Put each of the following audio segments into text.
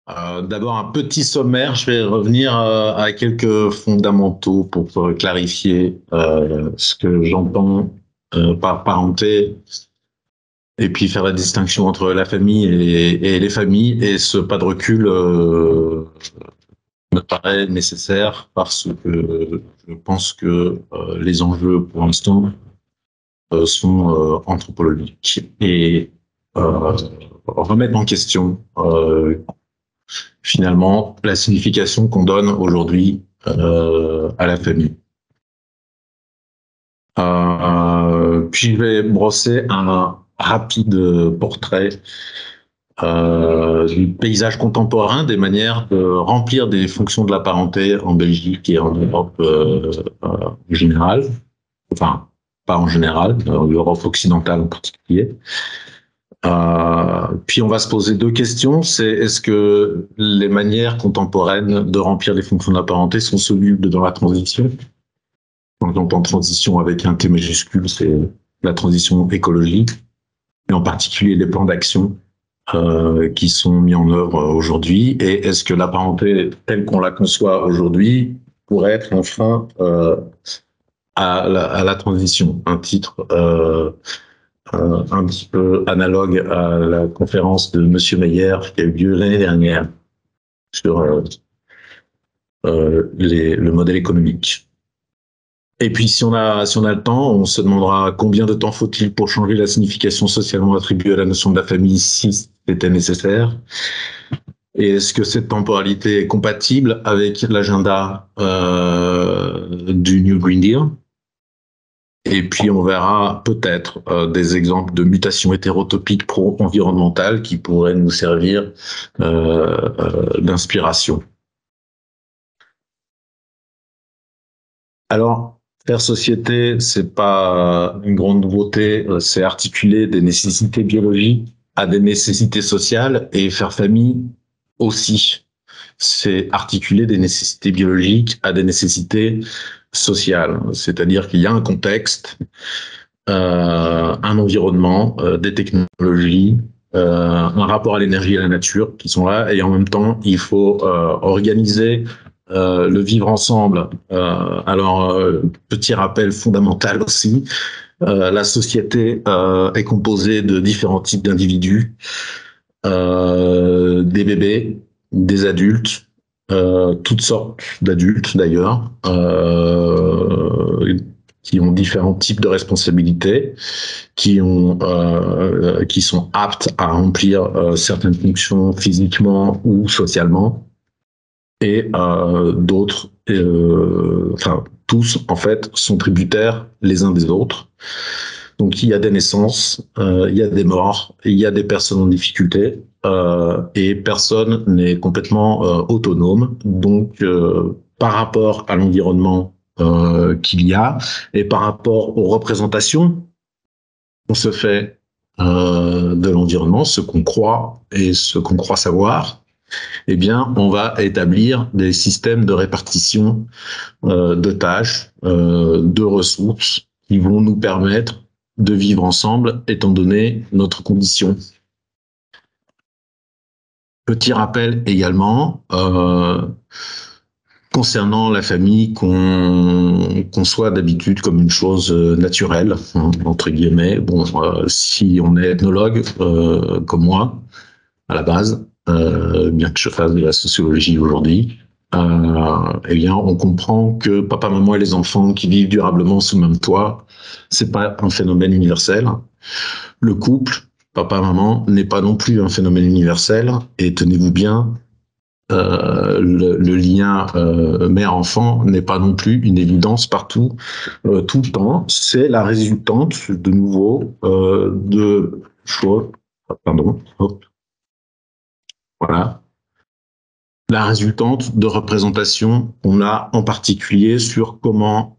D'abord, un petit sommaire. Je vais revenir à quelques fondamentaux pour clarifier ce que j'entends par parenté et puis faire la distinction entre la famille et les familles. Et ce pas de recul me paraît nécessaire parce que je pense que les enjeux pour l'instant sont anthropologiques et remettre en question finalement la signification qu'on donne aujourd'hui à la famille. Puis je vais brosser un rapide portrait du paysage contemporain, des manières de remplir des fonctions de la parenté en Belgique et en Europe en général, enfin pas en général, en Europe occidentale en particulier. Puis on va se poser deux questions. C'est est-ce que les manières contemporaines de remplir les fonctions de la parenté sont solubles dans la transition? Quand on entend transition avec un T majuscule, c'est la transition écologique, et en particulier les plans d'action qui sont mis en œuvre aujourd'hui. Et est-ce que la parenté telle qu'on la conçoit aujourd'hui pourrait être un frein à la transition? Un titre un petit peu analogue à la conférence de Monsieur Meyer qui a eu lieu l'année dernière sur le modèle économique. Et puis si on a le temps, on se demandera combien de temps faut-il pour changer la signification socialement attribuée à la notion de la famille si c'était nécessaire. Et est-ce que cette temporalité est compatible avec l'agenda du New Green Deal? Et puis on verra peut-être des exemples de mutations hétérotopiques pro-environnementales qui pourraient nous servir d'inspiration. Alors, faire société, c'est pas une grande nouveauté, c'est articuler des nécessités biologiques à des nécessités sociales, et faire famille aussi. C'est articuler des nécessités biologiques à des nécessités sociales. C'est-à-dire qu'il y a un contexte, un environnement, des technologies, un rapport à l'énergie et à la nature qui sont là, et en même temps, il faut organiser le vivre ensemble. Alors, petit rappel fondamental aussi, la société est composée de différents types d'individus, des bébés, des adultes, toutes sortes d'adultes d'ailleurs, qui ont différents types de responsabilités, qui sont aptes à remplir certaines fonctions physiquement ou socialement, et d'autres, enfin tous en fait, sont tributaires les uns des autres. Donc il y a des naissances, il y a des morts, il y a des personnes en difficulté, et personne n'est complètement autonome. Donc par rapport à l'environnement qu'il y a, et par rapport aux représentations qu'on se fait de l'environnement, ce qu'on croit et ce qu'on croit savoir, eh bien, on va établir des systèmes de répartition de tâches, de ressources qui vont nous permettre de vivre ensemble étant donné notre condition. Petit rappel également concernant la famille qu'on conçoit d'habitude comme une chose naturelle, hein, entre guillemets. Bon, si on est ethnologue comme moi à la base, bien que je fasse de la sociologie aujourd'hui, eh bien, on comprend que papa, maman et les enfants qui vivent durablement sous le même toit, c'est pas un phénomène universel. Le couple, papa, maman, n'est pas non plus un phénomène universel. Et tenez-vous bien, le lien mère-enfant n'est pas non plus une évidence partout, tout le temps. C'est la résultante, de nouveau, de choses. Pardon. Hop. Voilà. La résultante de représentations qu'on a en particulier sur comment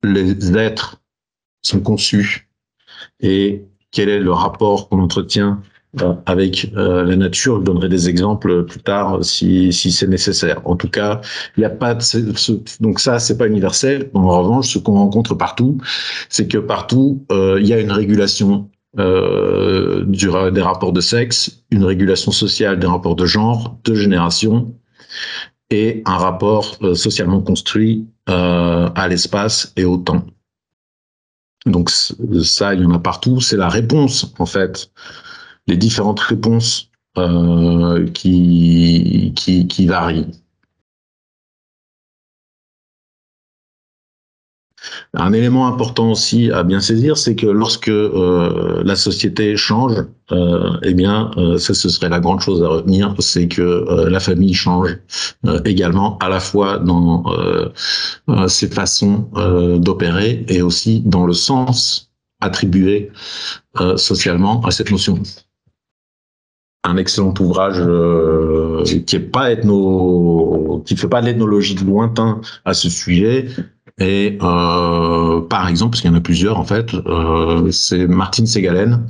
les êtres sont conçus et quel est le rapport qu'on entretient avec la nature. Je donnerai des exemples plus tard si c'est nécessaire. En tout cas, il n'y a pas donc ça, c'est pas universel. En revanche, ce qu'on rencontre partout, c'est que partout, il y a une régulation des rapports de sexe, une régulation sociale des rapports de genre, de génération, et un rapport socialement construit à l'espace et au temps. Donc ça, il y en a partout. C'est la réponse, en fait, les différentes réponses qui varient. Un élément important aussi à bien saisir, c'est que lorsque la société change, eh bien, ça, ce serait la grande chose à retenir, c'est que la famille change également, à la fois dans ses façons d'opérer et aussi dans le sens attribué socialement à cette notion. Un excellent ouvrage qui est pas qui fait pas de l'ethnologie de lointain à ce sujet. Et par exemple, parce qu'il y en a plusieurs en fait, c'est Martine Segalen,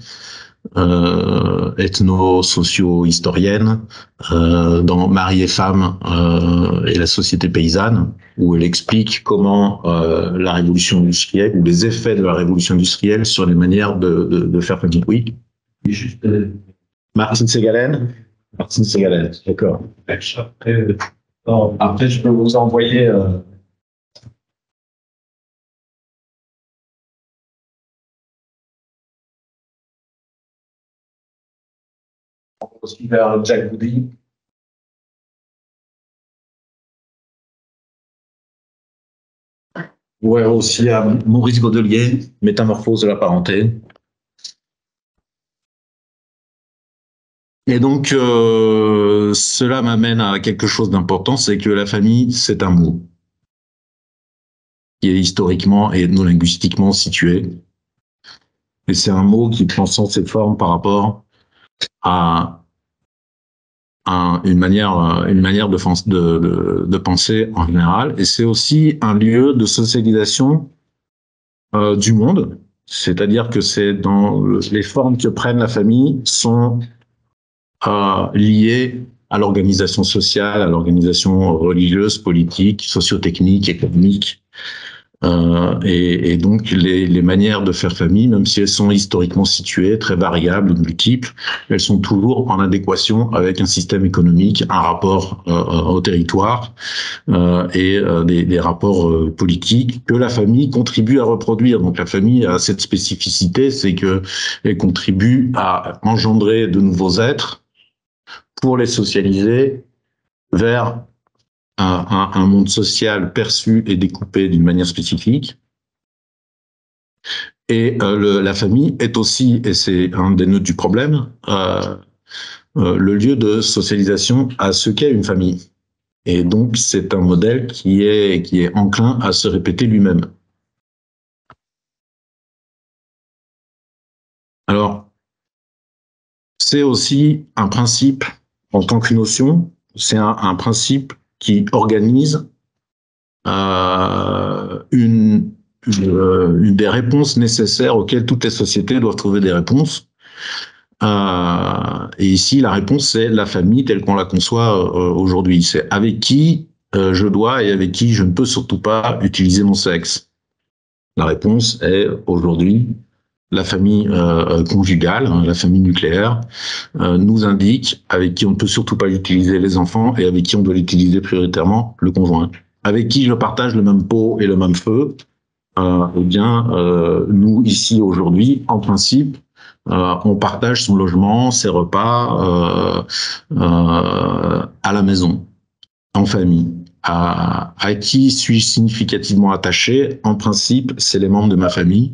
ethno-socio-historienne, dans Mari et femme et la société paysanne, où elle explique comment la révolution industrielle ou les effets de la révolution industrielle sur les manières de faire famille. Oui. Juste Martine Segalen. Martine Segalen, d'accord. Après, je peux vous envoyer. Aussi vers Jack Goody. Ouais, aussi à Maurice Godelier, Métamorphose de la parenté. Et donc, cela m'amène à quelque chose d'important, c'est que la famille, c'est un mot qui est historiquement et ethno-linguistiquement situé. Et c'est un mot qui transcende ses formes par rapport à une manière de penser en général. Et c'est aussi un lieu de socialisation du monde. C'est-à-dire que c'est dans les formes que prennent la famille sont liées à l'organisation sociale, à l'organisation religieuse, politique, socio-technique, économique. Et donc les manières de faire famille, même si elles sont historiquement situées, très variables, multiples, elles sont toujours en adéquation avec un système économique, un rapport au territoire et des rapports politiques que la famille contribue à reproduire. Donc la famille a cette spécificité, c'est que elle contribue à engendrer de nouveaux êtres pour les socialiser vers un monde social perçu et découpé d'une manière spécifique. Et la famille est aussi, et c'est un des nœuds du problème, le lieu de socialisation à ce qu'est une famille. Et donc, c'est un modèle qui est enclin à se répéter lui-même. Alors, c'est aussi un principe en tant que notion, c'est un principe qui organise une des réponses nécessaires auxquelles toutes les sociétés doivent trouver des réponses. Et ici, la réponse, c'est la famille telle qu'on la conçoit aujourd'hui. C'est avec qui je dois et avec qui je ne peux surtout pas utiliser mon sexe. La réponse est aujourd'hui la famille conjugale, la famille nucléaire, nous indique avec qui on ne peut surtout pas utiliser les enfants et avec qui on doit l'utiliser prioritairement le conjoint. Avec qui je partage le même pot et le même feu, eh bien, nous, ici, aujourd'hui, en principe, on partage son logement, ses repas à la maison, en famille. À qui suis-je significativement attaché? En principe, c'est les membres de ma famille.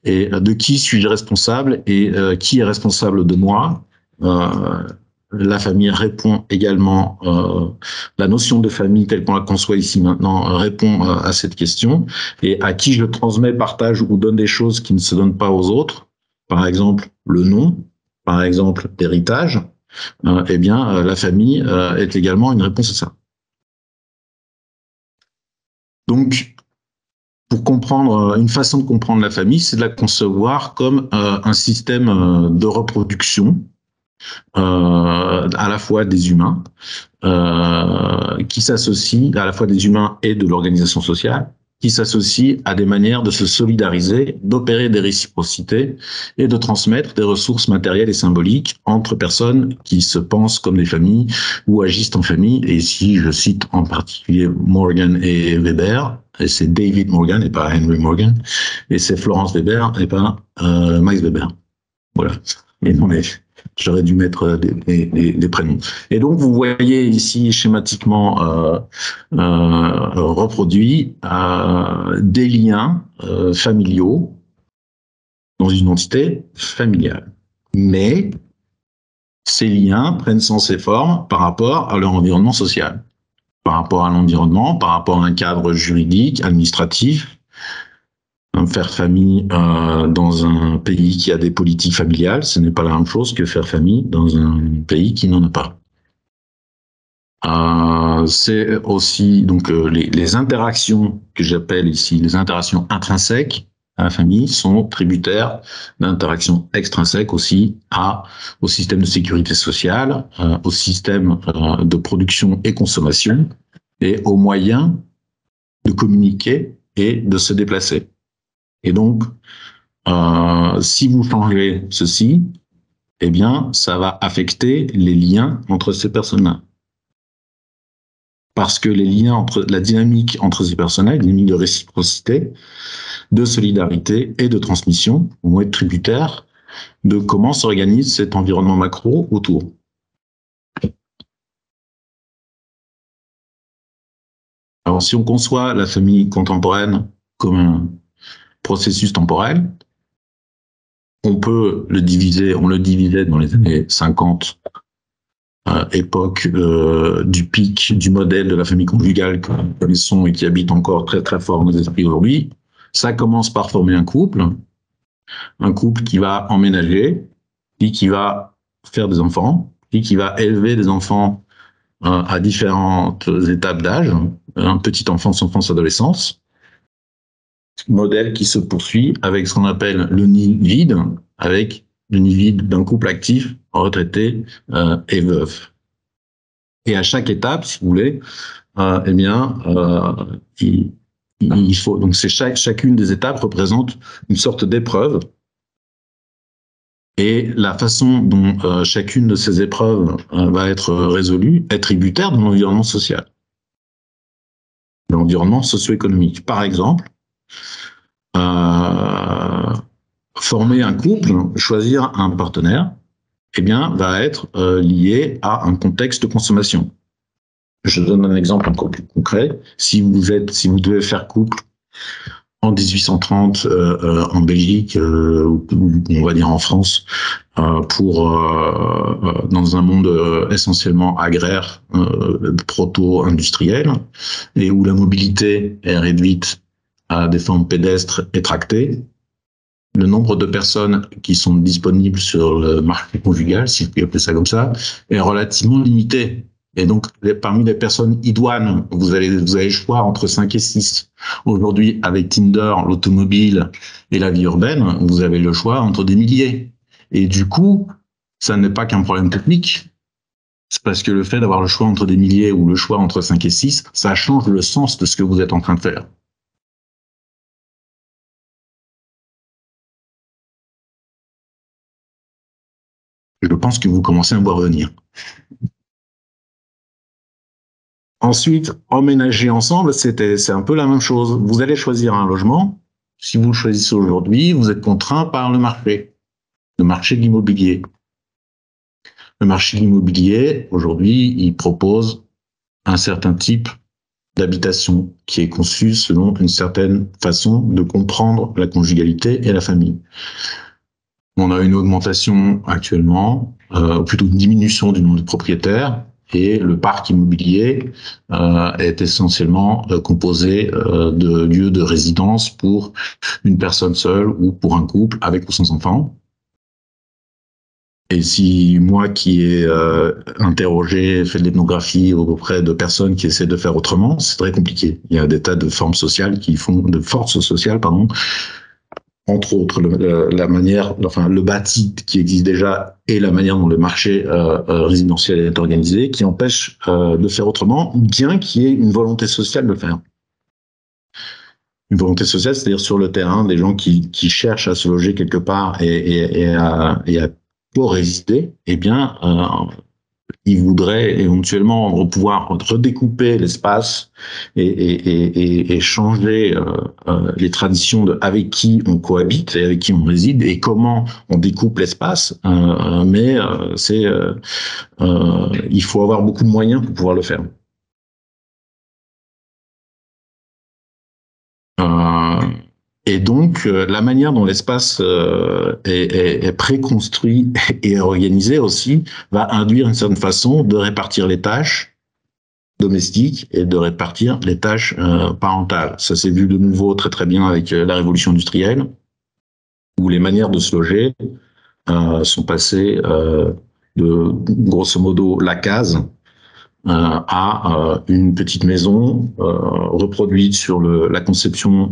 Et de qui suis-je responsable et qui est responsable de moi? La famille répond également, la notion de famille telle qu'on la conçoit ici maintenant répond à cette question. Et à qui je transmets, partage ou donne des choses qui ne se donnent pas aux autres, par exemple le nom, par exemple l'héritage, eh bien la famille est également une réponse à ça. Donc, pour comprendre, une façon de comprendre la famille, c'est de la concevoir comme un système de reproduction à la fois des humains, qui s'associent, à la fois des humains et de l'organisation sociale, qui s'associe à des manières de se solidariser, d'opérer des réciprocités et de transmettre des ressources matérielles et symboliques entre personnes qui se pensent comme des familles ou agissent en famille. Et ici, je cite en particulier Morgan et Weber, et c'est David Morgan et pas Henry Morgan, et c'est Florence Weber et pas Max Weber. Voilà. Et non, mais j'aurais dû mettre des prénoms. Et donc, vous voyez ici schématiquement reproduit des liens familiaux dans une entité familiale. Mais ces liens prennent sens et forme par rapport à leur environnement social, par rapport à l'environnement, par rapport à un cadre juridique, administratif. Faire famille dans un pays qui a des politiques familiales, ce n'est pas la même chose que faire famille dans un pays qui n'en a pas. C'est aussi donc les interactions que j'appelle ici les interactions intrinsèques à la famille sont tributaires d'interactions extrinsèques aussi au système de sécurité sociale, au système de production et consommation et aux moyens de communiquer et de se déplacer. Et donc, si vous changez ceci, eh bien, ça va affecter les liens entre ces personnes-là. Parce que les liens la dynamique entre ces personnes-là, la dynamique de réciprocité, de solidarité et de transmission vont être tributaires de comment s'organise cet environnement macro autour. Alors, si on conçoit la famille contemporaine comme un processus temporel, on peut le diviser, on le divisait dans les années 50, époque du pic du modèle de la famille conjugale que nous connaissons et qui habite encore très très fort dans nos esprits aujourd'hui. Ça commence par former un couple qui va emménager, puis qui va faire des enfants, puis qui va élever des enfants à différentes étapes d'âge, petite enfance, adolescence. Modèle qui se poursuit avec ce qu'on appelle le nid vide, avec le nid vide d'un couple actif, retraité et veuf. Et à chaque étape, si vous voulez, eh bien, il faut donc c'est chacune des étapes représente une sorte d'épreuve. Et la façon dont chacune de ces épreuves va être résolue est tributaire de l'environnement social, de l'environnement socio-économique. Par exemple, former un couple, choisir un partenaire, eh bien, va être lié à un contexte de consommation. Je donne un exemple encore plus concret. Si vous devez faire couple en 1830 en Belgique ou on va dire en France dans un monde essentiellement agraire, proto-industriel et où la mobilité est réduite à des formes pédestres et tractées, le nombre de personnes qui sont disponibles sur le marché conjugal, si je puis appeler ça comme ça, est relativement limité. Et donc, parmi les personnes idoines, vous avez le choix entre 5 et 6. Aujourd'hui, avec Tinder, l'automobile et la vie urbaine, vous avez le choix entre des milliers. Et du coup, ça n'est pas qu'un problème technique. C'est parce que le fait d'avoir le choix entre des milliers ou le choix entre 5 et 6, ça change le sens de ce que vous êtes en train de faire. Je pense que vous commencez à me voir venir. Ensuite, emménager ensemble, c'est un peu la même chose. Vous allez choisir un logement. Si vous le choisissez aujourd'hui, vous êtes contraint par le marché de l'immobilier. Le marché de l'immobilier, aujourd'hui, il propose un certain type d'habitation qui est conçu selon une certaine façon de comprendre la conjugalité et la famille. On a une augmentation actuellement, plutôt une diminution du nombre de propriétaires, et le parc immobilier est essentiellement composé de lieux de résidence pour une personne seule ou pour un couple avec ou sans enfants. Et si moi qui ai interrogé, fait de l'ethnographie auprès de personnes qui essaient de faire autrement, c'est très compliqué. Il y a des tas de forces sociales entre autres la manière, enfin le bâti qui existe déjà et la manière dont le marché résidentiel est organisé, qui empêche de faire autrement, bien qu'il y ait une volonté sociale de le faire. Une volonté sociale, c'est-à-dire sur le terrain, des gens qui cherchent à se loger quelque part et à co-résider, eh bien, ils voudraient éventuellement pouvoir redécouper l'espace et changer les traditions de avec qui on cohabite et avec qui on réside et comment on découpe l'espace. Il faut avoir beaucoup de moyens pour pouvoir le faire. Euh, et donc, la manière dont l'espace est préconstruit et organisé aussi va induire une certaine façon de répartir les tâches domestiques et de répartir les tâches parentales. Ça s'est vu de nouveau très très bien avec la révolution industrielle, où les manières de se loger sont passées de grosso modo la case à une petite maison reproduite sur la conception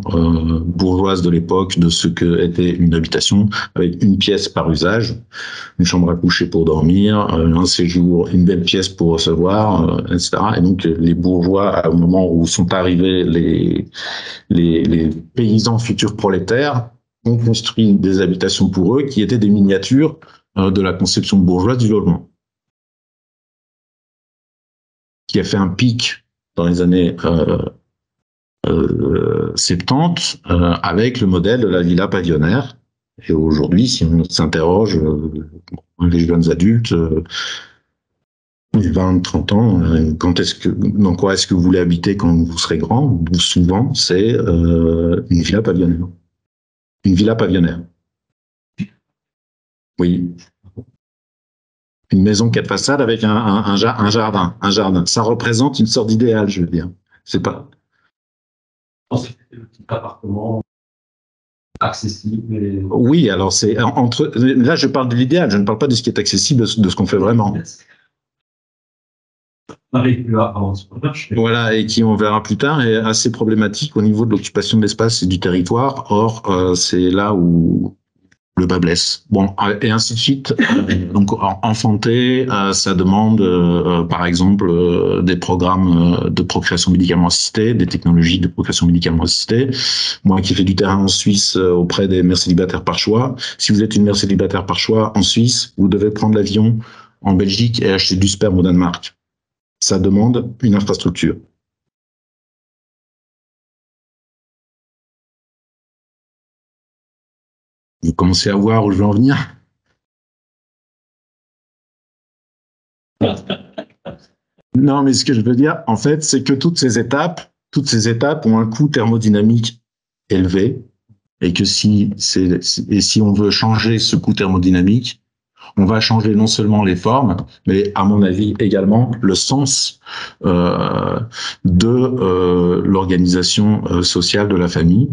bourgeoise de l'époque de ce que était une habitation, avec une pièce par usage, une chambre à coucher pour dormir, un séjour, une belle pièce pour recevoir, etc. Et donc les bourgeois, au moment où sont arrivés les paysans futurs prolétaires, ont construit des habitations pour eux qui étaient des miniatures de la conception bourgeoise du logement, qui a fait un pic dans les années 70 avec le modèle de la villa pavillonnaire. Et aujourd'hui, si on s'interroge, les jeunes adultes, 20, 30 ans, dans quoi est-ce que vous voulez habiter quand vous serez grand? Souvent, c'est une villa pavillonnaire. Une villa pavillonnaire. Oui. Une maison 4 façades avec un jardin. Un jardin. Ça représente une sorte d'idéal, je veux dire. C'est pas. C'était le petit appartement accessible. Oui, alors c'est entre. Là, je parle de l'idéal, je ne parle pas de ce qui est accessible, de ce qu'on fait vraiment. Voilà, et qui, on verra plus tard, est assez problématique au niveau de l'occupation de l'espace et du territoire. Or, c'est là où le bas blesse. Bon, et ainsi de suite. Donc, enfanter, ça demande, par exemple, des programmes de procréation médicalement assistée, des technologies de procréation médicalement assistée. Moi qui fais du terrain en Suisse auprès des mères célibataires par choix, si vous êtes une mère célibataire par choix en Suisse, vous devez prendre l'avion en Belgique et acheter du sperme au Danemark. Ça demande une infrastructure. Vous commencez à voir où je veux en venir? Non, mais ce que je veux dire, en fait, c'est que toutes ces étapes ont un coût thermodynamique élevé, et que si on veut changer ce coût thermodynamique, on va changer non seulement les formes, mais à mon avis également le sens de l'organisation sociale de la famille.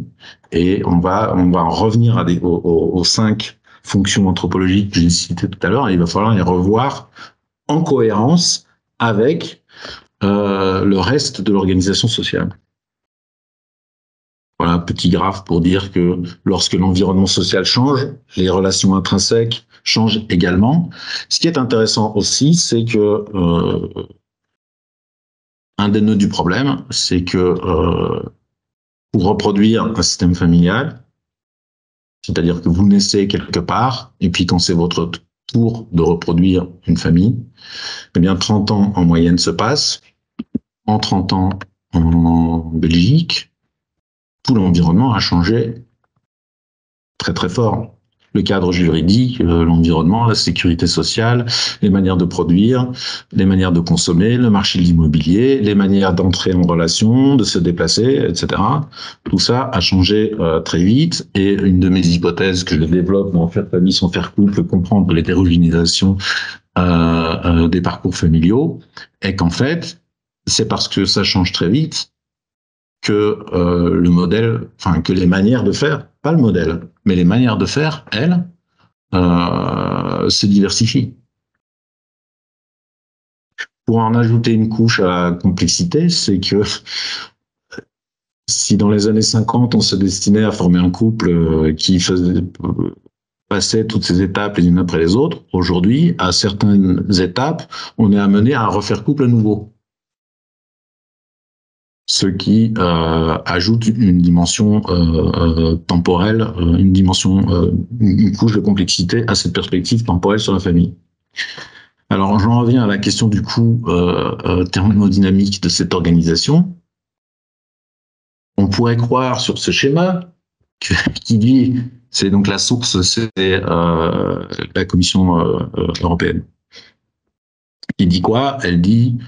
Et on va revenir aux 5 fonctions anthropologiques que j'ai citées tout à l'heure. Et il va falloir les revoir en cohérence avec le reste de l'organisation sociale. Voilà, petit graphe pour dire que lorsque l'environnement social change, les relations intrinsèques changent également. Ce qui est intéressant aussi, c'est que un des nœuds du problème, c'est que pour reproduire un système familial, c'est-à-dire que vous naissez quelque part, et puis quand c'est votre tour de reproduire une famille, eh bien 30 ans en moyenne se passent. En 30 ans en Belgique, tout l'environnement a changé très très fort. Le cadre juridique, l'environnement, la sécurité sociale, les manières de produire, les manières de consommer, le marché de l'immobilier, les manières d'entrer en relation, de se déplacer, etc. Tout ça a changé très vite. Et une de mes hypothèses que je développe dans Faire famille sans faire couple, comprendre l'hétérogénéisation des parcours familiaux, est qu'en fait, c'est parce que ça change très vite que le modèle, enfin que les manières de faire, pas le modèle, mais les manières de faire, elles, se diversifient. Pour en ajouter une couche à la complexité, c'est que si dans les années 50, on se destinait à former un couple qui passait toutes ces étapes les unes après les autres, aujourd'hui, à certaines étapes, on est amené à refaire couple à nouveau. ce qui ajoute une dimension temporelle, une couche de complexité à cette perspective temporelle sur la famille. Alors, j'en reviens à la question du coût thermodynamique de cette organisation. On pourrait croire sur ce schéma qui dit, c'est donc la source, c'est la Commission européenne. Il dit quoi? Elle dit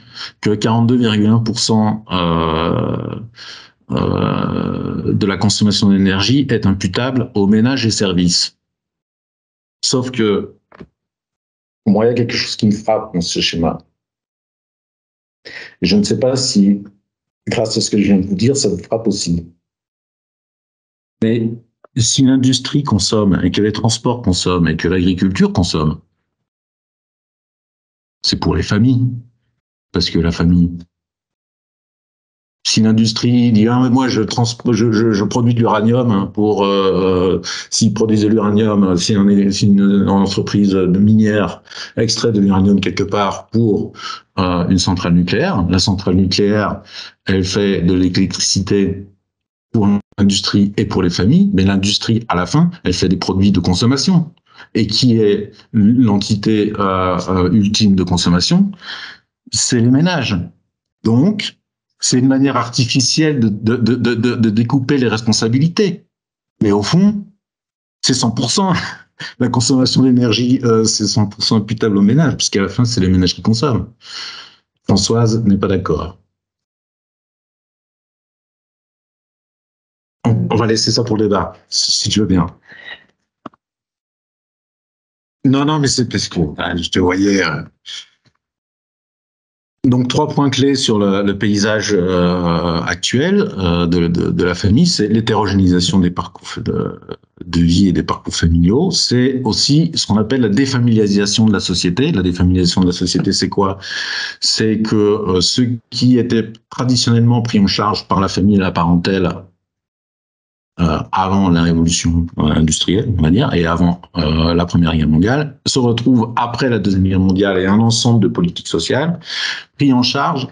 que 42,1% de la consommation d'énergie est imputable aux ménages et services. Sauf que moi, il y a quelque chose qui me frappe dans ce schéma. Et je ne sais pas si, grâce à ce que je viens de vous dire, ça vous frappe aussi. Mais si l'industrie consomme, et que les transports consomment, et que l'agriculture consomme, c'est pour les familles. Parce que la famille, si l'industrie dit ah, mais moi je produis de l'uranium pour s'ils produisent de l'uranium, si une entreprise minière extrait de l'uranium quelque part pour une centrale nucléaire, la centrale nucléaire elle fait de l'électricité pour l'industrie et pour les familles, mais l'industrie à la fin elle fait des produits de consommation. Et qui est l'entité ultime de consommation? C'est les ménages. Donc, c'est une manière artificielle de découper les responsabilités. Mais au fond, c'est 100%. La consommation d'énergie, c'est 100% imputable aux ménages, puisqu'à la fin, c'est les ménages qui consomment. Françoise n'est pas d'accord. On va laisser ça pour le débat, si tu veux bien. Non, mais c'est parce que je te voyais... Donc, 3 points clés sur le paysage actuel de la famille, c'est l'hétérogénéisation des parcours de vie et des parcours familiaux. C'est aussi ce qu'on appelle la défamilialisation de la société. La défamilialisation de la société, c'est quoi? C'est que ceux qui étaient traditionnellement pris en charge par la famille et la parentèle avant la révolution industrielle, on va dire, et avant la Première Guerre mondiale, se retrouvent après la Deuxième Guerre mondiale et un ensemble de politiques sociales pris en charge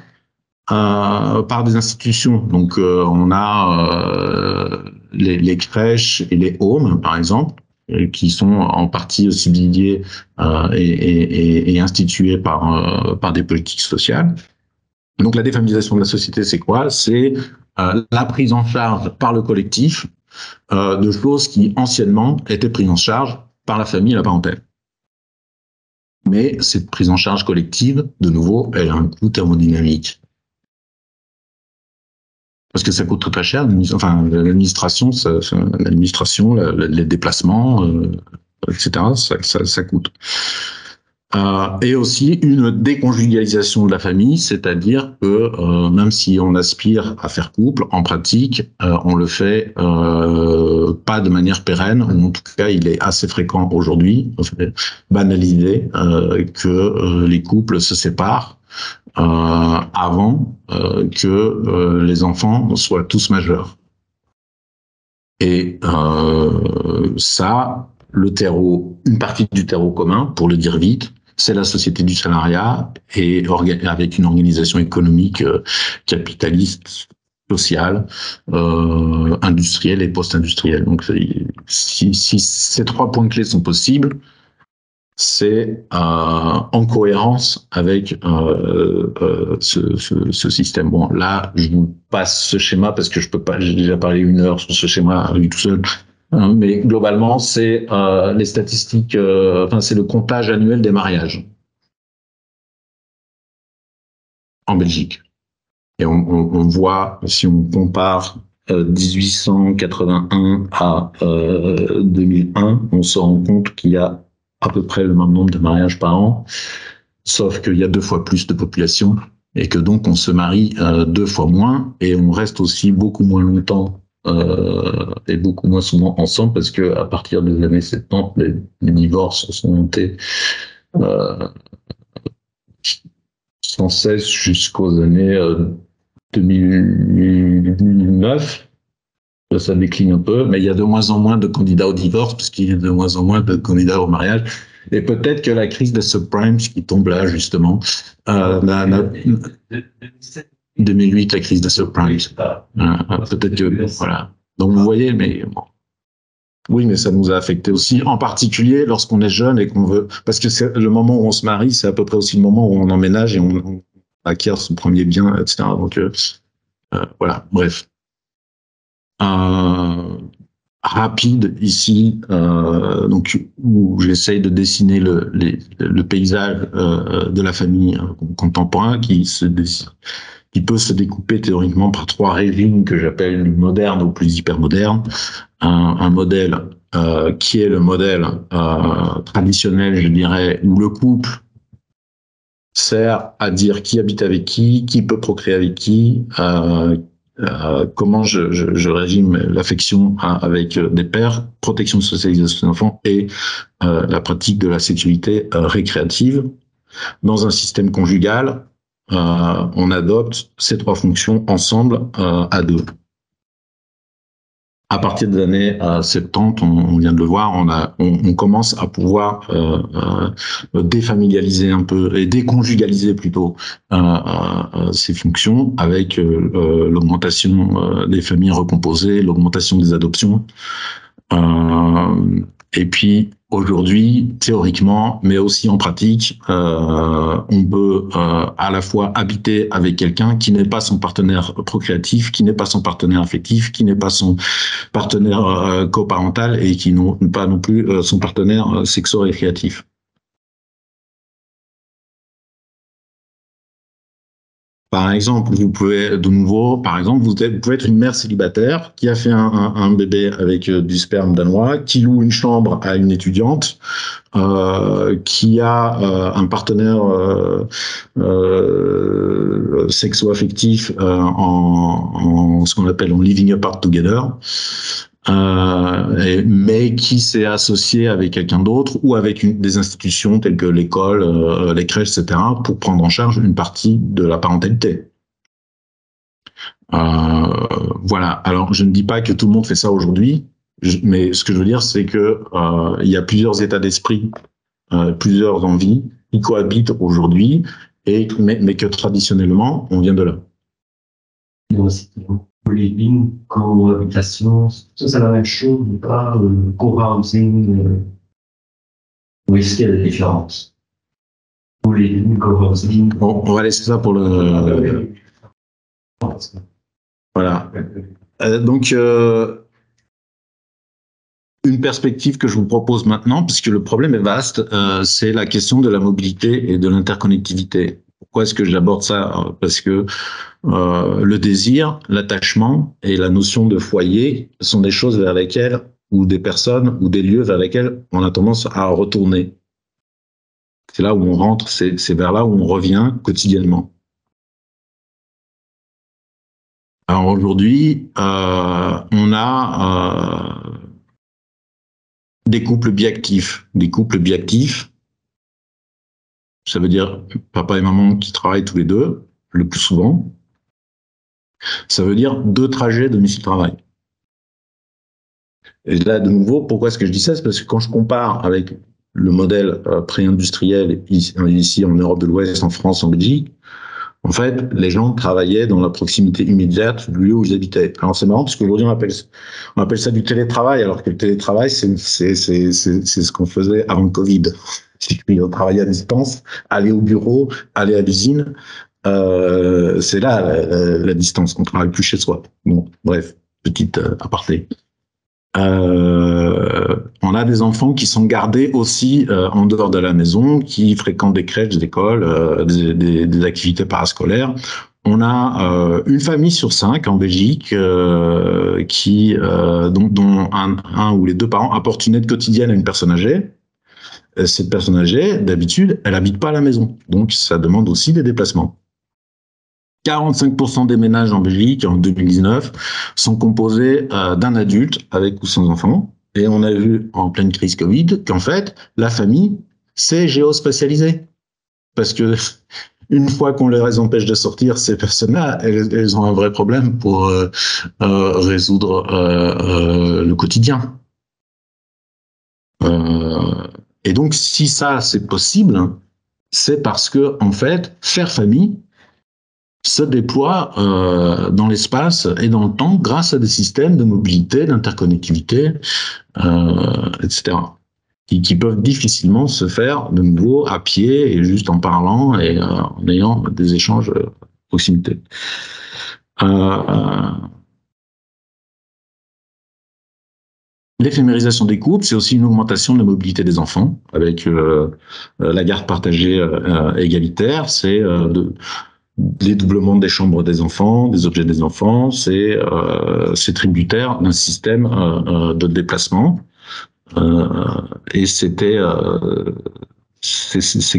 par des institutions. Donc, on a les crèches et les homes, par exemple, qui sont en partie subsidiés et institués par des politiques sociales. Donc, la défamilisation de la société, c'est quoi? C'est la prise en charge par le collectif de choses qui, anciennement, étaient prises en charge par la famille et la parentèle. Mais cette prise en charge collective, de nouveau, elle a un coût thermodynamique. Parce que ça coûte très cher, l'administration, les déplacements, etc., ça coûte. Et aussi une déconjugalisation de la famille, c'est-à-dire que même si on aspire à faire couple, en pratique, on le fait pas de manière pérenne, ou en tout cas il est assez fréquent aujourd'hui, banalisé, que les couples se séparent avant que les enfants soient tous majeurs. Et ça, le terreau, une partie du terreau commun, pour le dire vite, c'est la société du salariat et avec une organisation économique capitaliste, sociale, industrielle et post-industrielle. Donc, si ces 3 points clés sont possibles, c'est en cohérence avec ce système. Bon, là, je vous passe ce schéma parce que je peux pas, j'ai déjà parlé 1 heure sur ce schéma à lui tout seul. Mais globalement, c'est les statistiques, c'est le comptage annuel des mariages en Belgique. Et on voit, si on compare 1881 à 2001, on se rend compte qu'il y a à peu près le même nombre de mariages par an, sauf qu'il y a 2 fois plus de population et que donc on se marie 2 fois moins et on reste aussi beaucoup moins longtemps et beaucoup moins souvent ensemble parce que à partir des années 70, les divorces sont montés sans cesse jusqu'aux années 2009. Ça décline un peu, mais il y a de moins en moins de candidats au divorce puisqu'il y a de moins en moins de candidats au mariage. Et peut-être que la crise des subprimes qui tombe là, justement, 2008, la crise des subprimes. Peut-être que, voilà. Donc, vous voyez, mais bon. Oui, mais ça nous a affecté aussi, en particulier lorsqu'on est jeune et qu'on veut, parce que c'est le moment où on se marie, c'est à peu près aussi le moment où on emménage et on acquiert son premier bien, etc. Donc, voilà, bref. Rapide ici, donc où j'essaye de dessiner le paysage de la famille contemporain qui peut se découper théoriquement par trois régimes que j'appelle du moderne au plus hypermoderne. Un modèle qui est le modèle traditionnel, je dirais, où le couple sert à dire qui habite avec qui peut procréer avec qui, comment je régime l'affection avec des pères, protection de socialisation des enfants et la pratique de la sexualité récréative. Dans un système conjugal, on adopte ces trois fonctions ensemble à deux. À partir des années 70, on vient de le voir, on commence à pouvoir défamilialiser un peu et déconjugaliser plutôt ces fonctions avec l'augmentation des familles recomposées, l'augmentation des adoptions. Et puis aujourd'hui, théoriquement, mais aussi en pratique, on peut à la fois habiter avec quelqu'un qui n'est pas son partenaire procréatif, qui n'est pas son partenaire affectif, qui n'est pas son partenaire coparental et qui n'est pas non plus son partenaire sexo-récréatif. Par exemple, vous pouvez, de nouveau, par exemple, vous pouvez être une mère célibataire qui a fait un bébé avec du sperme danois, qui loue une chambre à une étudiante, qui a un partenaire sexo-affectif en ce qu'on appelle en living apart together. Mais qui s'est associé avec quelqu'un d'autre ou avec des institutions telles que l'école, les crèches, etc., pour prendre en charge une partie de la parentalité. Voilà. Alors, je ne dis pas que tout le monde fait ça aujourd'hui, mais ce que je veux dire, c'est que il y a plusieurs états d'esprit, plusieurs envies qui cohabitent aujourd'hui, mais que traditionnellement, on vient de là. Living, cohabitation, c'est la même chose ou pas, co-housing, ou est-ce qu'il y a des différences? Co-living, co-housing. Bon, on va laisser ça pour le. Voilà. Donc, une perspective que je vous propose maintenant, puisque le problème est vaste, c'est la question de la mobilité et de l'interconnectivité. Pourquoi est-ce que j'aborde ça? Parce que le désir, l'attachement et la notion de foyer sont des choses vers lesquelles, ou des personnes, ou des lieux vers lesquels on a tendance à retourner. C'est là où on rentre, c'est vers là où on revient quotidiennement. Alors aujourd'hui, on a des couples biactifs. Des couples biactifs, ça veut dire papa et maman qui travaillent tous les deux, le plus souvent. Ça veut dire 2 trajets domicile-travail. Et là, de nouveau, pourquoi est-ce que je dis ça? C'est parce que quand je compare avec le modèle pré-industriel ici en Europe de l'Ouest, en France, en Belgique, en fait, les gens travaillaient dans la proximité immédiate du lieu où ils habitaient. Alors c'est marrant parce qu'aujourd'hui on appelle ça du télétravail, alors que le télétravail c'est ce qu'on faisait avant le Covid. On travaillait à distance, aller au bureau, aller à l'usine, c'est là la distance, qu'on travaille plus chez soi. Bon, bref, petite aparté. On a des enfants qui sont gardés aussi en dehors de la maison, qui fréquentent des crèches, des écoles, des activités parascolaires. On a une famille sur 5 en Belgique dont un ou les 2 parents apportent une aide quotidienne à une personne âgée. Cette personne âgée, d'habitude, elle habite pas à la maison, donc ça demande aussi des déplacements. 45% des ménages en Belgique en 2019 sont composés d'un adulte avec ou sans enfant. Et on a vu en pleine crise Covid qu'en fait, la famille s'est géospatialisée. Parce que une fois qu'on les empêche de sortir, ces personnes-là, elles ont un vrai problème pour résoudre le quotidien. Et donc, si ça, c'est possible, c'est parce que, en fait, faire famille, se déploient dans l'espace et dans le temps grâce à des systèmes de mobilité, d'interconnectivité, etc., qui peuvent difficilement se faire de nouveau à pied et juste en parlant et en ayant des échanges à proximité. L'éphémérisation des couples, c'est aussi une augmentation de la mobilité des enfants avec la garde partagée égalitaire. C'est les doublements des chambres des enfants, des objets des enfants. C'est tributaire d'un système de déplacement. Et c'est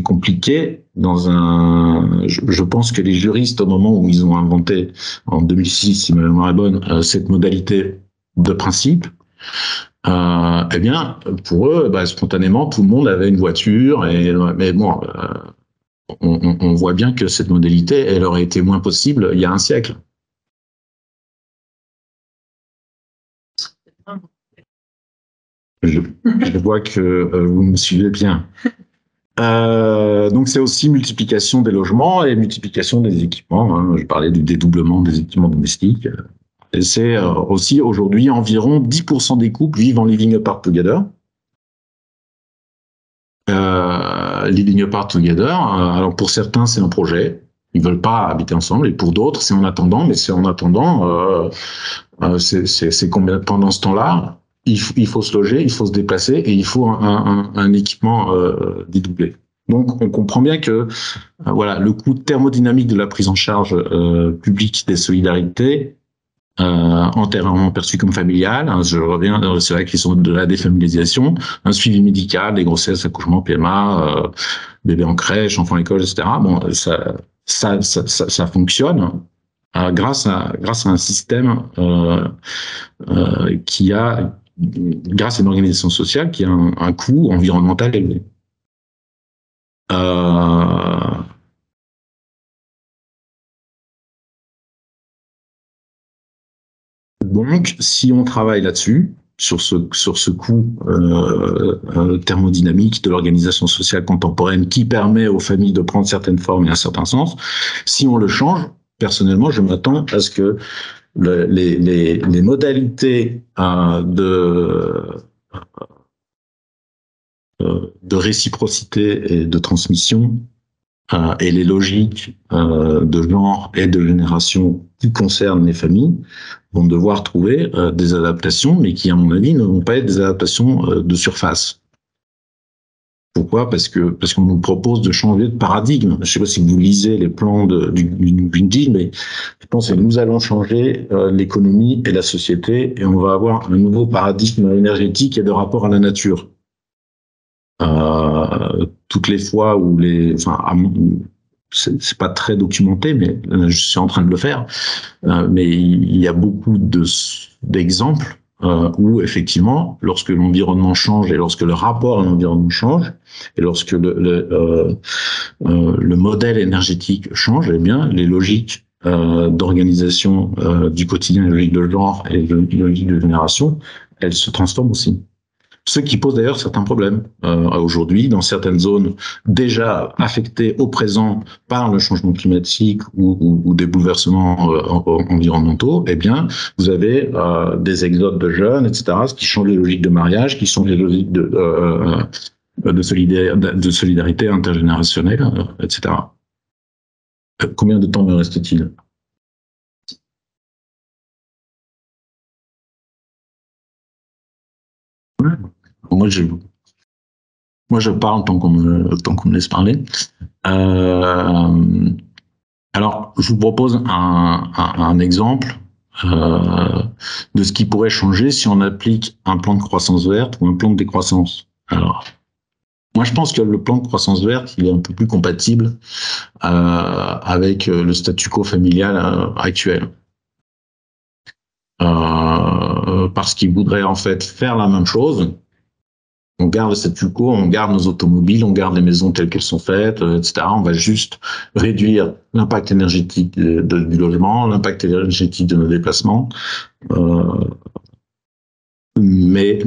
compliqué dans un. Je pense que les juristes, au moment où ils ont inventé en 2006, si ma mémoire est bonne, cette modalité de principe, eh bien, pour eux, spontanément, tout le monde avait une voiture. Mais bon, on voit bien que cette modalité, elle aurait été moins possible il y a un siècle. Je vois que vous me suivez bien. Donc c'est aussi multiplication des logements et multiplication des équipements. Hein. Je parlais du dédoublement des équipements domestiques. Et c'est aussi aujourd'hui environ 10% des couples vivent en living apart together. Living apart together. Alors pour certains c'est un projet, ils veulent pas habiter ensemble, et pour d'autres c'est en attendant. Mais c'est en attendant, c'est combien pendant ce temps-là? Il faut se loger, il faut se déplacer et il faut un équipement dédoublé. Donc, on comprend bien que voilà, le coût thermodynamique de la prise en charge publique des solidarités, antérieurement perçu comme familial, hein, je reviens, c'est vrai qu'ils sont de la défamilialisation, un suivi médical, des grossesses, accouchements, PMA, bébés en crèche, enfants à l'école, etc. Bon, ça fonctionne. Grâce à un système qui a, grâce à une organisation sociale qui a un coût environnemental élevé. Donc, si on travaille là-dessus, sur ce coût thermodynamique de l'organisation sociale contemporaine qui permet aux familles de prendre certaines formes et un certain sens, si on le change, personnellement, je m'attends à ce que les modalités de réciprocité et de transmission et les logiques de genre et de génération qui concernent les familles vont devoir trouver des adaptations, mais qui, à mon avis, ne vont pas être des adaptations de surface. Pourquoi ? Parce qu'on nous propose de changer de paradigme. Je ne sais pas si vous lisez les plans du Green Deal, mais je pense que nous allons changer l'économie et la société, et on va avoir un nouveau paradigme énergétique et de rapport à la nature. Toutes les fois où c'est pas très documenté, mais je suis en train de le faire. Mais il y a beaucoup d'exemples où effectivement, lorsque l'environnement change et lorsque le rapport à l'environnement change et lorsque le modèle énergétique change, eh bien les logiques d'organisation du quotidien, les logiques de genre et les logiques de génération, elles se transforment aussi. Ce qui pose d'ailleurs certains problèmes aujourd'hui dans certaines zones déjà affectées au présent par le changement climatique ou des bouleversements environnementaux. Eh bien, vous avez des exodes de jeunes, etc., ce qui change les logiques de mariage, qui sont les logiques de solidarité intergénérationnelle, etc. Combien de temps me reste-t-il ? Moi, je parle tant qu'on me laisse parler. Alors, je vous propose un exemple de ce qui pourrait changer si on applique un plan de croissance verte ou un plan de décroissance. Alors, moi, je pense que le plan de croissance verte, il est un peu plus compatible avec le statu quo familial actuel. Parce qu'il voudrait en fait faire la même chose. On garde le statu quo, on garde nos automobiles, on garde les maisons telles qu'elles sont faites, etc. On va juste réduire l'impact énergétique du logement, l'impact énergétique de nos déplacements. Mais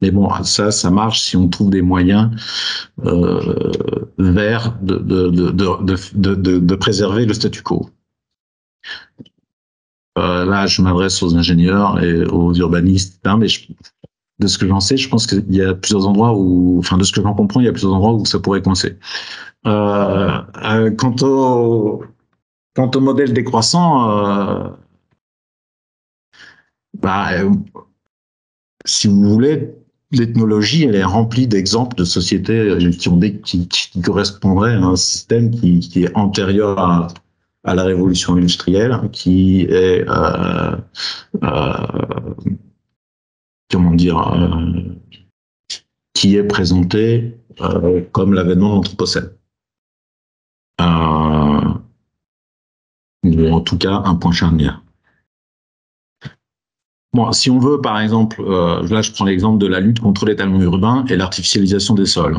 Mais bon, ça marche si on trouve des moyens vers de préserver le statu quo. Là, je m'adresse aux ingénieurs et aux urbanistes, mais de ce que j'en sais, je pense qu'il y a plusieurs endroits où, enfin, de ce que j'en comprends, il y a plusieurs endroits où ça pourrait coincer. Quant au modèle décroissant, si vous voulez, l'ethnologie, elle est remplie d'exemples de sociétés qui correspondraient à un système qui est antérieur à la révolution industrielle, qui est comment dire, qui est présenté comme l'avènement de l'Anthropocène. Ou en tout cas un point charnière. Bon, si on veut, par exemple, là je prends l'exemple de la lutte contre l'étalement urbain et l'artificialisation des sols.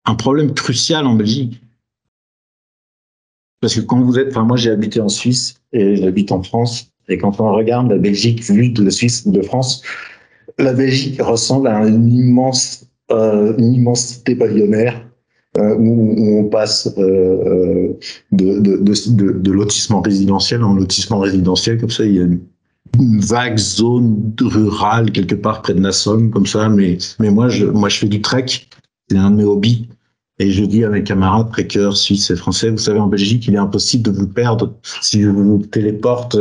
Un problème crucial en Belgique, parce que quand vous êtes, enfin moi j'ai habité en Suisse et j'habite en France, et quand on regarde la Belgique vue de Suisse ou de France, la Belgique ressemble à une immensité pavillonnaire où on passe de lotissement résidentiel en lotissement résidentiel, comme ça il y a une vague zone rurale quelque part près de la Somme, comme ça, mais moi je fais du trek, c'est un de mes hobbies. Et je dis à mes camarades précaires suisses et français, vous savez, en Belgique, il est impossible de vous perdre. Si je vous téléporte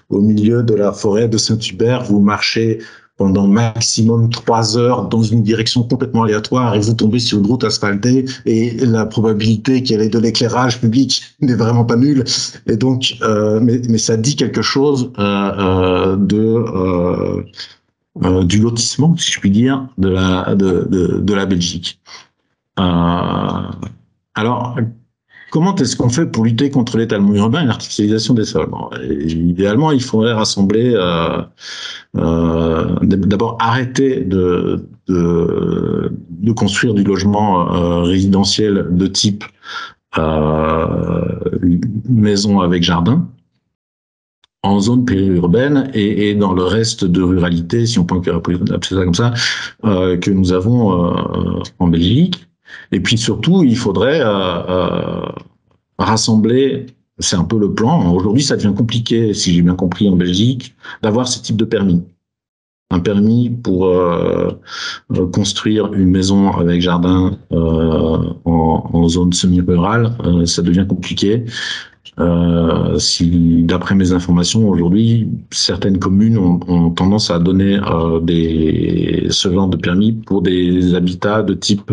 au milieu de la forêt de Saint-Hubert, vous marchez pendant maximum 3 heures dans une direction complètement aléatoire et vous tombez sur une route asphaltée et la probabilité qu'elle ait de l'éclairage public n'est vraiment pas nulle. Et donc, mais ça dit quelque chose du lotissement, si je puis dire, de la Belgique. Alors, comment est-ce qu'on fait pour lutter contre l'étalement urbain et l'artificialisation des sols? Idéalement, il faudrait rassembler, d'abord arrêter de construire du logement résidentiel de type maison avec jardin en zone périurbaine et dans le reste de ruralité, si on peut appeler ça comme ça, que nous avons en Belgique. Et puis surtout, il faudrait rassembler, c'est un peu le plan. Aujourd'hui, ça devient compliqué, si j'ai bien compris, en Belgique, d'avoir ce type de permis. Un permis pour construire une maison avec jardin en zone semi-rurale, ça devient compliqué. Si, d'après mes informations, aujourd'hui, certaines communes ont tendance à donner ce genre de permis pour des habitats de type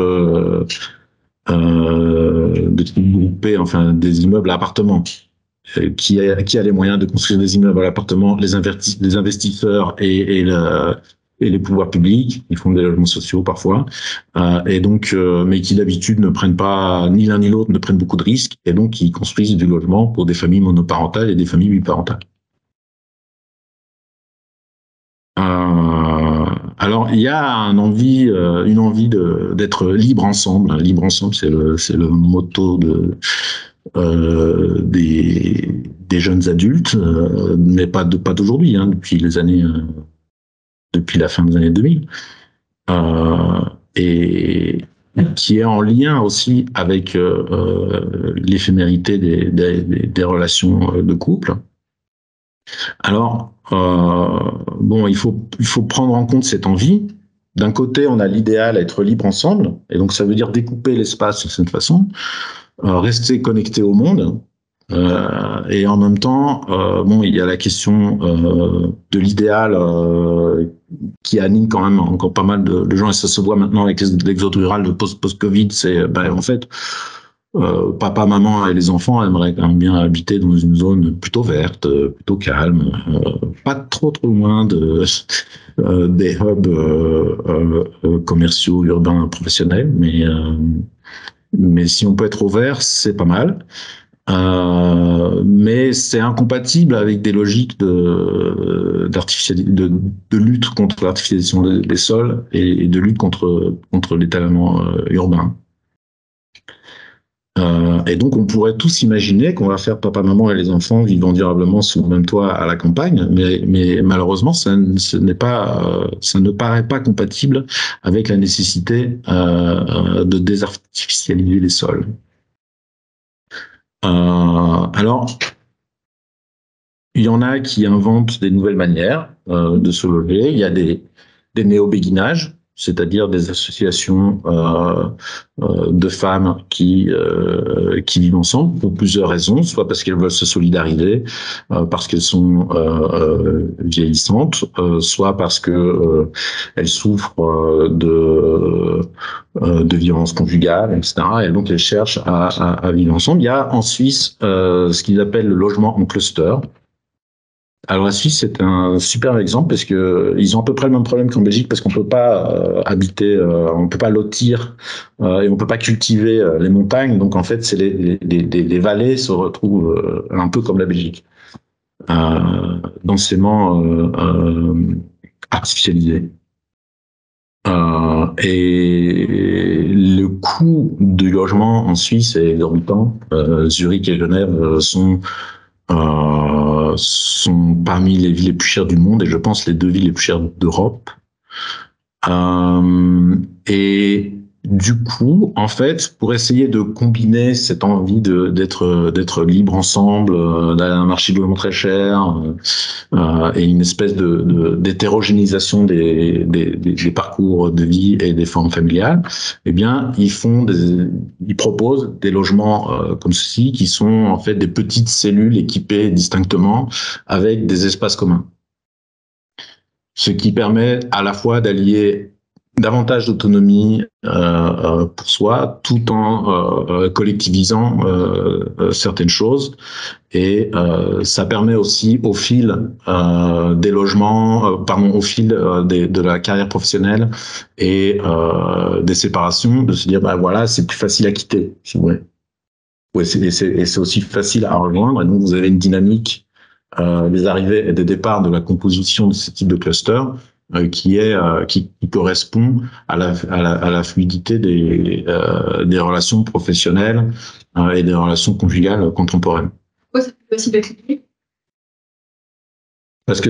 groupé, enfin des immeubles à appartements. Qui a les moyens de construire des immeubles à appartements, les investisseurs et les pouvoirs publics, ils font des logements sociaux parfois, et donc, mais qui d'habitude ne prennent pas, ni l'un ni l'autre ne prennent beaucoup de risques, et donc ils construisent du logement pour des familles monoparentales et des familles biparentales. Alors, il y a une envie d'être libre ensemble. Libre ensemble, c'est le motto des jeunes adultes, mais pas d'aujourd'hui, hein, depuis la fin des années 2000, et qui est en lien aussi avec l'éphémérité des relations de couple. Alors, bon, il faut prendre en compte cette envie. D'un côté, on a l'idéal à être libre ensemble, et donc ça veut dire découper l'espace de cette façon, rester connecté au monde, et en même temps, bon, il y a la question de l'idéal qui anime quand même encore pas mal de gens, et ça se voit maintenant avec l'exode rural de post-Covid, c'est en fait, papa, maman et les enfants aimeraient quand même bien habiter dans une zone plutôt verte, plutôt calme, pas trop loin des hubs commerciaux, urbains, professionnels, mais si on peut être au vert, c'est pas mal. Mais c'est incompatible avec des logiques de lutte contre l'artificialisation des sols et de lutte contre l'étalement urbain. Et donc, on pourrait tous imaginer qu'on va faire papa, maman et les enfants vivant durablement sous le même toit à la campagne, mais malheureusement, ça ne paraît pas compatible avec la nécessité de désartificialiser les sols. Alors, il y en a qui inventent des nouvelles manières de se loger. Il y a des néo-béguinages, c'est-à-dire des associations de femmes qui vivent ensemble pour plusieurs raisons, soit parce qu'elles veulent se solidariser, parce qu'elles sont vieillissantes, soit parce que elles souffrent de violences conjugales, etc. Et donc elles cherchent à vivre ensemble. Il y a en Suisse ce qu'ils appellent le logement en cluster. Alors la Suisse, c'est un super exemple parce que ils ont à peu près le même problème qu'en Belgique parce qu'on peut pas habiter, on peut pas lotir et on peut pas cultiver les montagnes. Donc en fait, c'est les vallées se retrouvent un peu comme la Belgique, densément artificialisées. Et le coût du logement en Suisse est exorbitant. Zurich et Genève sont parmi les villes les plus chères du monde et je pense les 2 villes les plus chères d'Europe. Et du coup, en fait, pour essayer de combiner cette envie d'être libre ensemble, d'aller à un marché de logement très cher, et une espèce d'hétérogénéisation des parcours de vie et des formes familiales, eh bien, ils proposent des logements comme ceci qui sont en fait des petites cellules équipées distinctement avec des espaces communs. Ce qui permet à la fois d'allier davantage d'autonomie pour soi, tout en collectivisant certaines choses. Et ça permet aussi, au fil des logements, au fil de la carrière professionnelle et des séparations, de se dire, bah voilà, c'est plus facile à quitter, si vous voulez. Ouais, et c'est aussi facile à rejoindre. Et donc, vous avez une dynamique des arrivées et des départs de la composition de ce type de cluster qui correspond à la fluidité des relations professionnelles et des relations conjugales contemporaines. Pourquoi c'est plus facile à cliquer? Parce que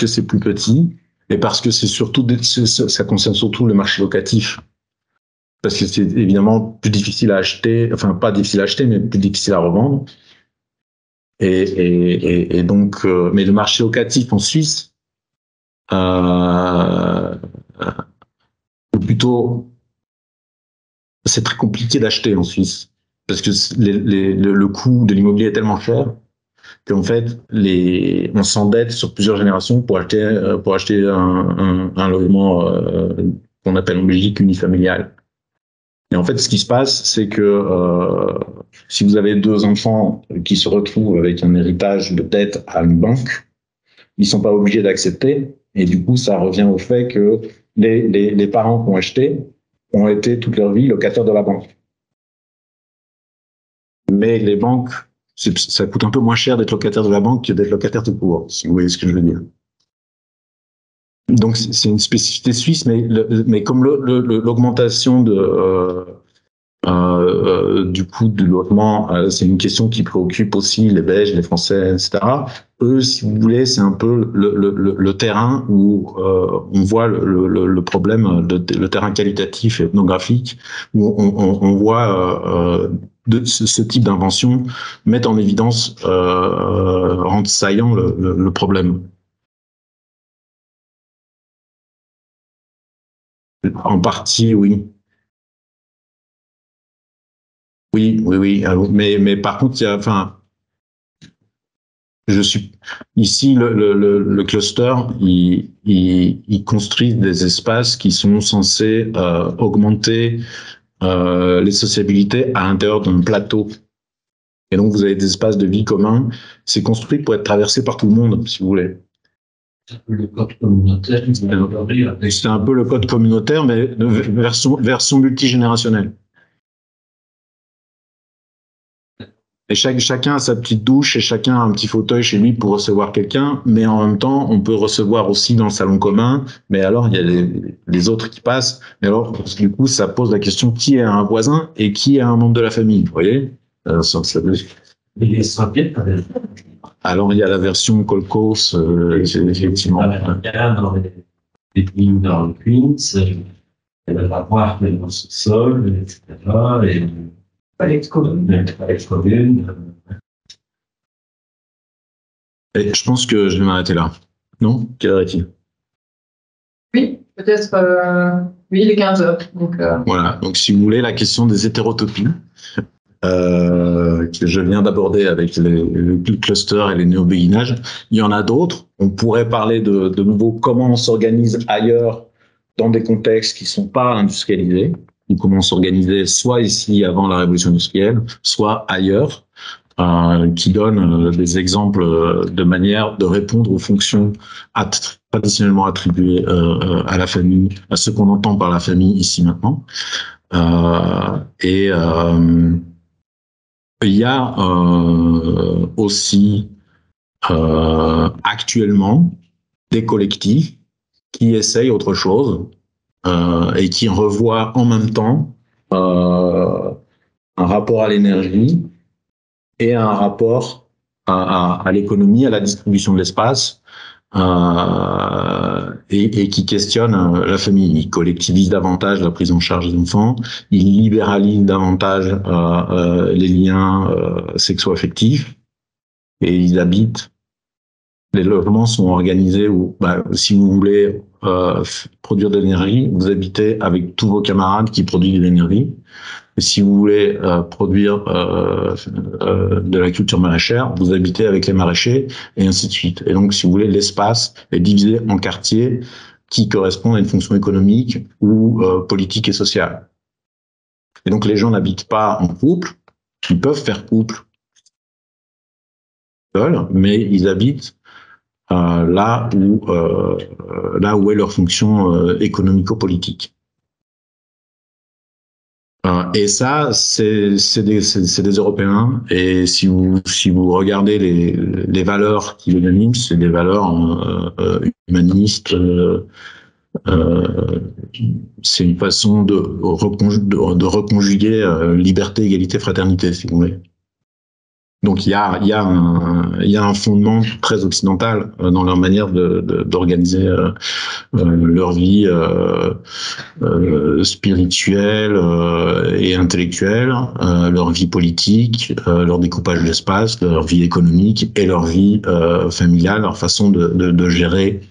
c'est plus petit et parce que ça concerne surtout le marché locatif. Parce que c'est évidemment plus difficile à acheter, enfin pas difficile à acheter, mais plus difficile à revendre. Et donc, mais le marché locatif en Suisse, ou plutôt, c'est très compliqué d'acheter en Suisse parce que le coût de l'immobilier est tellement cher qu'en fait, on s'endette sur plusieurs générations pour acheter un logement qu'on appelle en Belgique unifamilial. Et en fait, ce qui se passe, c'est que si vous avez 2 enfants qui se retrouvent avec un héritage de dette à une banque, ils sont pas obligés d'accepter. Et du coup, ça revient au fait que les parents qui ont acheté ont été toute leur vie locataires de la banque. Mais les banques, ça coûte un peu moins cher d'être locataire de la banque que d'être locataire tout court, si vous voyez ce que je veux dire. Donc c'est une spécificité suisse, mais comme l'augmentation du coût du logement, c'est une question qui préoccupe aussi les Belges, les Français, etc. Eux, si vous voulez, c'est un peu le terrain où on voit le problème, le terrain qualitatif et ethnographique, où on voit ce type d'invention mettre en évidence, rendre saillant le problème. En partie, oui. Oui. Mais par contre, je suis ici le cluster, il construit des espaces qui sont censés augmenter les sociabilités à l'intérieur d'un plateau. Et donc vous avez des espaces de vie communs. C'est construit pour être traversé par tout le monde, si vous voulez. C'est un peu le code communautaire. C'est un peu le code communautaire, mais version multigénérationnelle. Et chacun a sa petite douche et chacun a un petit fauteuil chez lui pour recevoir quelqu'un, mais en même temps, on peut recevoir aussi dans le salon commun, mais alors il y a les autres qui passent, mais alors du coup, ça pose la question qui est un voisin et qui est un membre de la famille, vous voyez? Et les Soviets, Alors il y a la version Kolkhoz, effectivement. dans les pays dans le Queens, elle va avoir dans le sous-sol, etc. Et pas l'ex-commune. Et je pense que je vais m'arrêter là. Non? Quelle heure est-il? Oui, peut-être. Oui, il est 15 heures. Donc, Voilà. Donc, si vous voulez, la question des hétérotopies, que je viens d'aborder avec le cluster et les néo-béguinages, il y en a d'autres. On pourrait parler de nouveau comment on s'organise ailleurs dans des contextes qui ne sont pas industrialisés, ou comment on s'organisait soit ici avant la révolution industrielle, soit ailleurs. Qui donne des exemples de manière de répondre aux fonctions traditionnellement attribuées à la famille, à ce qu'on entend par la famille ici maintenant. Il y a aussi actuellement des collectifs qui essayent autre chose et qui revoient en même temps un rapport à l'énergie et un rapport à l'économie, à la distribution de l'espace, et qui questionne la famille. Il collectivise davantage la prise en charge des enfants, il libéralise davantage les liens sexo-affectifs, et ils habitent. Les logements sont organisés où, si vous voulez produire de l'énergie, vous habitez avec tous vos camarades qui produisent de l'énergie. Et si vous voulez produire de la culture maraîchère, vous habitez avec les maraîchers, et ainsi de suite. Et donc, si vous voulez, l'espace est divisé en quartiers qui correspondent à une fonction économique ou politique et sociale. Et donc, les gens n'habitent pas en couple, ils peuvent faire couple seuls, mais ils habitent là où est leur fonction économico-politique. Et ça, c'est des Européens. Et si vous regardez les valeurs qui les animent, c'est des valeurs humanistes. C'est une façon de reconjuguer liberté, égalité, fraternité, si vous voulez. Donc il y a un fondement très occidental dans leur manière d'organiser leur vie spirituelle et intellectuelle, leur vie politique, leur découpage d'espace, leur vie économique et leur vie familiale, leur façon de gérer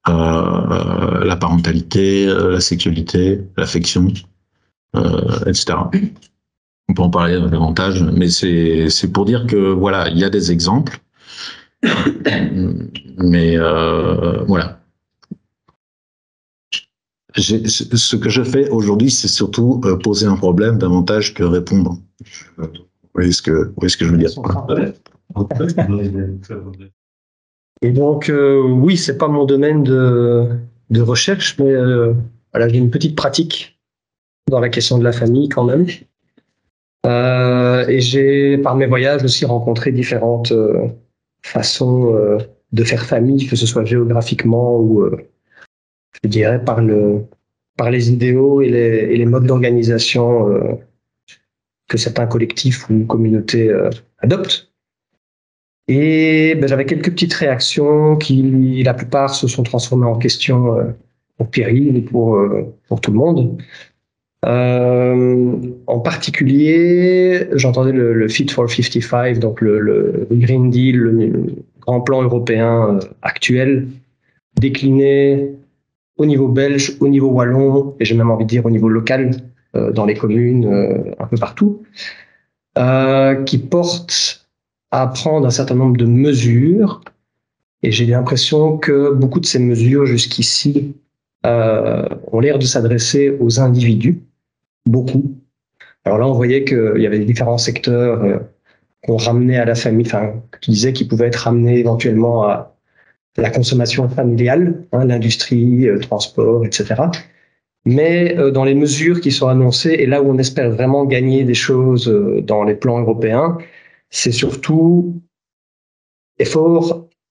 la parentalité, la sexualité, l'affection, etc. On peut en parler davantage, mais c'est pour dire que voilà, il y a des exemples, mais voilà. Ce que je fais aujourd'hui, c'est surtout poser un problème davantage que répondre. Vous voyez ce que je veux dire? Et donc, oui, c'est pas mon domaine de recherche, mais voilà, j'ai une petite pratique dans la question de la famille quand même. Et j'ai, par mes voyages, aussi rencontré différentes façons de faire famille, que ce soit géographiquement ou, je dirais, par les idéaux et les modes d'organisation que certains collectifs ou communautés adoptent. Et j'avais quelques petites réactions qui, la plupart, se sont transformées en questions pour Pierre et pour tout le monde. En particulier, j'entendais le Fit for 55, donc le Green Deal, le grand plan européen actuel, décliné au niveau belge, au niveau wallon, et j'ai même envie de dire au niveau local, dans les communes, un peu partout, qui porte à prendre un certain nombre de mesures. Et j'ai l'impression que beaucoup de ces mesures jusqu'ici ont l'air de s'adresser aux individus. Beaucoup. Alors là, on voyait qu'il y avait différents secteurs qu'on ramenait à la famille, enfin, que tu disais, qui pouvaient être ramenés éventuellement à la consommation familiale, hein, l'industrie, le transport, etc. Mais dans les mesures qui sont annoncées, et là où on espère vraiment gagner des choses dans les plans européens, c'est surtout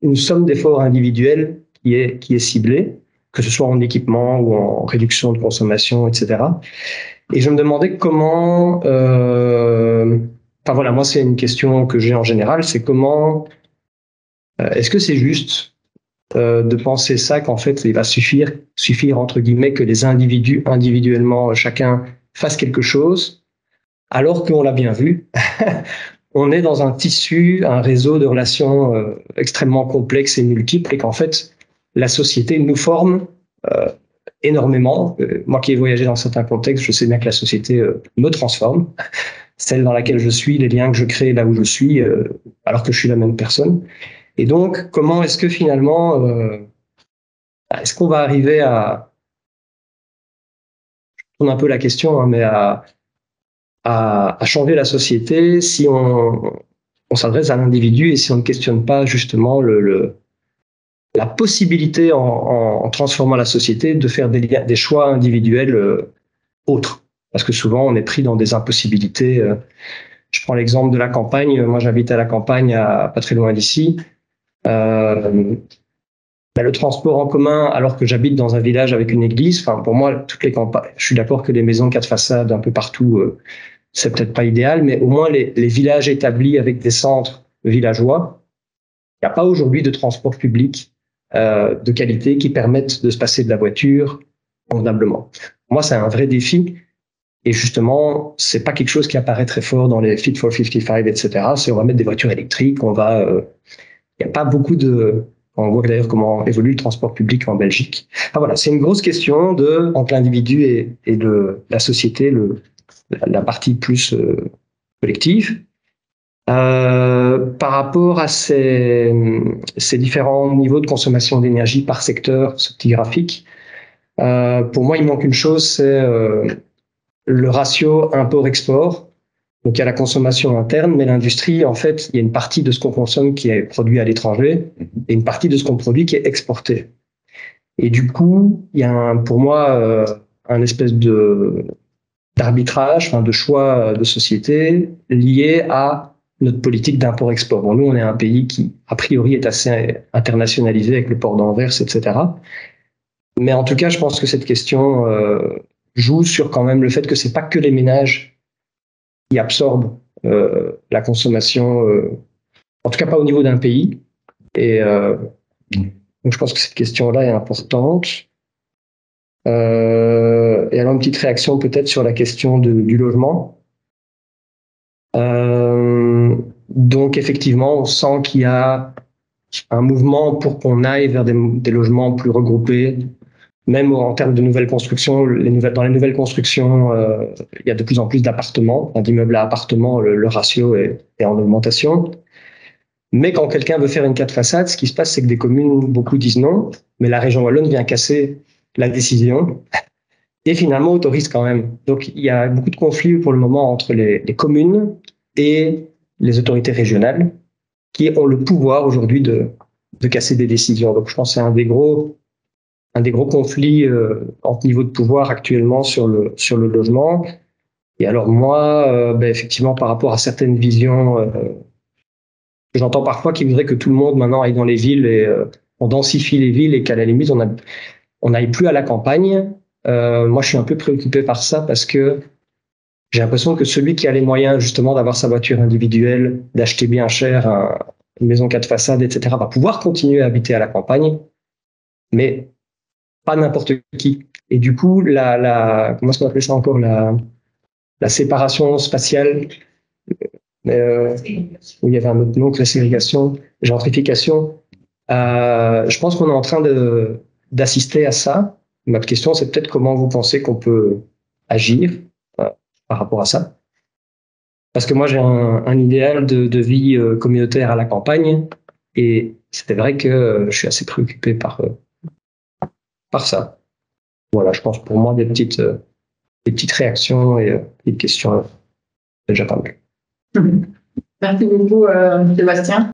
une somme d'efforts individuels qui est ciblée, que ce soit en équipement ou en réduction de consommation, etc. Et je me demandais comment, enfin voilà, moi c'est une question que j'ai en général, c'est comment, est-ce que c'est juste de penser ça, qu'en fait il va suffire entre guillemets que les individus individuellement chacun fasse quelque chose, alors qu'on l'a bien vu, on est dans un tissu, un réseau de relations extrêmement complexe et multiples, et qu'en fait la société nous forme énormément. Moi qui ai voyagé dans certains contextes, je sais bien que la société me transforme, celle dans laquelle je suis, les liens que je crée là où je suis, alors que je suis la même personne. Et donc, comment est-ce que finalement, est-ce qu'on va arriver à, je tourne un peu la question, hein, mais à changer la société si on s'adresse à l'individu et si on ne questionne pas justement la possibilité en transformant la société de faire des choix individuels autres. Parce que souvent, on est pris dans des impossibilités. Je prends l'exemple de la campagne. Moi, j'habite à la campagne, pas très loin d'ici. Le transport en commun, alors que j'habite dans un village avec une église, enfin, pour moi, toutes les campagnes, je suis d'accord que les maisons 4 façades un peu partout, c'est peut-être pas idéal, mais au moins les villages établis avec des centres villageois, il n'y a pas aujourd'hui de transport public de qualité qui permettent de se passer de la voiture convenablement. Pour moi, c'est un vrai défi. Et justement, c'est pas quelque chose qui apparaît très fort dans les Fit for 55, etc. C'est on va mettre des voitures électriques, il n'y a pas beaucoup de, on voit d'ailleurs comment évolue le transport public en Belgique. Ah, voilà, c'est une grosse question entre l'individu et la société, la partie plus collective. Par rapport à ces différents niveaux de consommation d'énergie par secteur, ce petit graphique, pour moi, il manque une chose, c'est le ratio import-export. Donc, il y a la consommation interne, mais l'industrie, en fait, il y a une partie de ce qu'on consomme qui est produit à l'étranger et une partie de ce qu'on produit qui est exporté. Et du coup, il y a pour moi un espèce d'arbitrage, de choix de société lié à notre politique d'import-export. Bon, nous, on est un pays qui, a priori, est assez internationalisé avec le port d'Anvers, etc. Mais en tout cas, je pense que cette question joue sur quand même le fait que c'est pas que les ménages qui absorbent la consommation, en tout cas pas au niveau d'un pays. Et donc je pense que cette question-là est importante. Et alors une petite réaction peut-être sur la question du logement. Donc effectivement, on sent qu'il y a un mouvement pour qu'on aille vers des logements plus regroupés, même en termes de nouvelles constructions. Dans les nouvelles constructions, il y a de plus en plus d'appartements, d'immeubles à appartements, le ratio est en augmentation. Mais quand quelqu'un veut faire une 4 façades, ce qui se passe, c'est que des communes, beaucoup disent non, mais la région wallonne vient casser la décision et finalement autorise quand même. Donc il y a beaucoup de conflits pour le moment entre les communes et les autorités régionales qui ont le pouvoir aujourd'hui de casser des décisions. Donc je pense que c'est un des gros conflits entre niveaux de pouvoir actuellement sur le logement. Et alors moi, effectivement, par rapport à certaines visions, j'entends parfois qu'ils voudraient que tout le monde maintenant aille dans les villes et on densifie les villes et qu'à la limite on n'aille plus à la campagne. Moi, je suis un peu préoccupé par ça parce que j'ai l'impression que celui qui a les moyens justement d'avoir sa voiture individuelle, d'acheter bien cher une maison 4 façades, etc., va pouvoir continuer à habiter à la campagne, mais pas n'importe qui. Et du coup, comment est-ce qu'on appelle ça encore, la séparation spatiale, où il y avait un autre nom que la ségrégation, gentrification. Je pense qu'on est en train d'assister à ça. Ma question, c'est peut-être comment vous pensez qu'on peut agir par rapport à ça. Parce que moi, j'ai un idéal de vie communautaire à la campagne, et c'est vrai que je suis assez préoccupé par ça. Voilà, je pense pour moi des petites réactions et des questions, c'est déjà pas mal. Merci beaucoup, Sébastien.